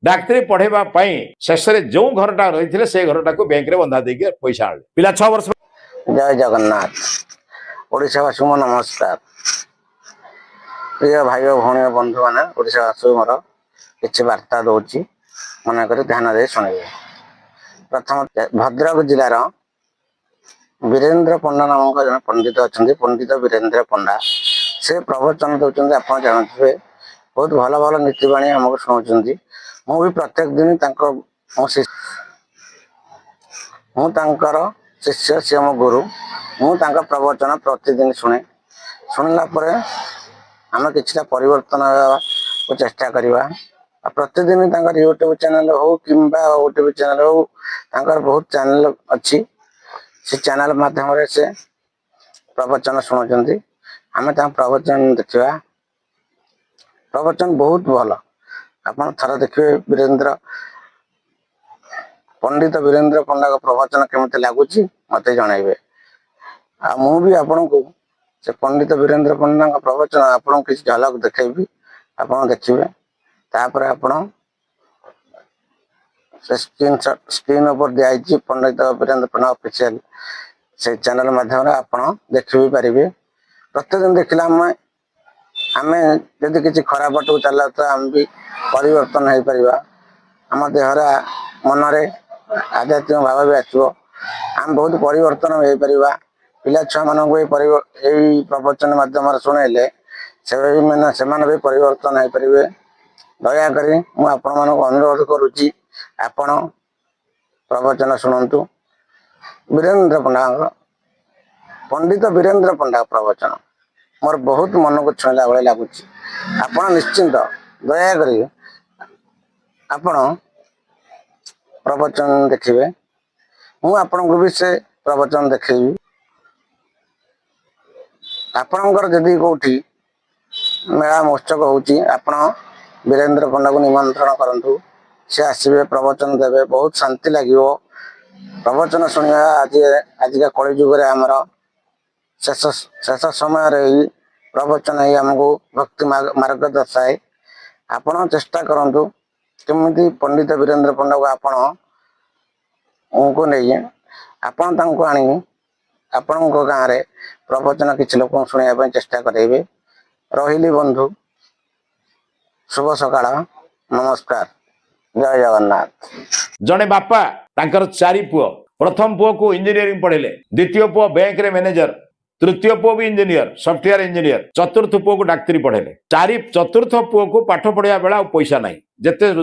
डाक्तरी पढ़ेबा शेष में जो घरटा रही से घरटा को बैंक रे बंधा देके पैसा आने पिला 6 वर्ष। जय जगन्नाथ ओडिशावासी को नमस्कार। प्रिय भाई भौणी बंधु मैंने ओडिशावासी मोर किसी वार्ता दूची मन कर ध्यान दे शुणे। प्रथम भद्रक जिलार वीरेन्द्र पंडा नामक जन पंडित अच्छा पंडित वीरेन्द्र पंडा से प्रवचन दौरान आप जानते बहुत भल भल नीतिवाणी आमको शुणाऊँ। मुझे प्रत्येक दिन शिष्य सी मो गुरु मुझे प्रवचन प्रतिदिन शुणे शुणला आम कि परिवर्तन को चेष्टा करवा। प्रतिदिन यूट्यूब चैनल हो कि ओटीवी चैनल हो बहुत चैनल अच्छी से चैनल माध्यम से प्रवचन शुणुंट आम प्रवचन देखा। प्रवचन बहुत भल आप थर देखिए वीरेन्द्र पंडित वीरेन्द्र पंडा का प्रवचन केमती लगुच मत जनइबे। भी आपण को से पंडित वीरेन्द्र पंडा का प्रवचन आपन किसी झलक देखी आप देखिए। तापर आपण स्क्रीन पर दिखाई पंडित वीरेन्द्र पंडा ऑफिशियल से चैनल माध्यम आप देख भी पारे। प्रतिदिन देखला आम जदि किसी खराब बात को चल तो आम भी परिवर्तन हो पार। आम देहरा मनरे आध्यात्मिक भाव भी आसो आम बहुत परिवर्तन हो पार। पिला छुआ मान प्रवचन माध्यम शुणेले से भी परिवर्तन हो पारे। दयाकोरी अनुरोध करुच्ची आपण प्रवचन शुणु। वीरेन्द्र पंडा पंडित वीरेन्द्र पंडा प्रवचन मोर बहुत मन को छुईला भाई लगुच। आप निश्चिंत दयाकोरी आपण प्रवचन देखिए। मुझे भी से प्रवचन देखी। आपणकर जदि कौटी मेला महोत्सव होची आपण वीरेन्द्र पंडा को निमंत्रण करंतु से आसबे प्रवचन देवे बहुत शांति लगे। प्रवचन शुणा आजिका कलि जुग आमर शेष समय प्रवचन ही आमको भक्ति मार्ग दर्शाए। आपण चेष्टा करंतु केमिति पंडित वीरेन्द्र पंडा को आपण को नहीं आपण आनी आपण गाँव में प्रवचन किसी लोक शुणा चेष्टा करेंगे। रही बंधु शुभ सकाळ नमस्कार जय जगन्नाथ। जड़े बापा तांकर 4 पुओ प्रथम पुओ को इंजीनियरिंग पढ़ेले, द्वितीय पुओ बैंक रे मैनेजर, तृतीय पुओ भी इंजीनियर सॉफ्टवेयर इंजीनियर, चतुर्थ पुओ को डाक्तरी पढ़ेले, चतुर्थ पुओ को पाठ पढ़िया बेला पैसा नहीं जेते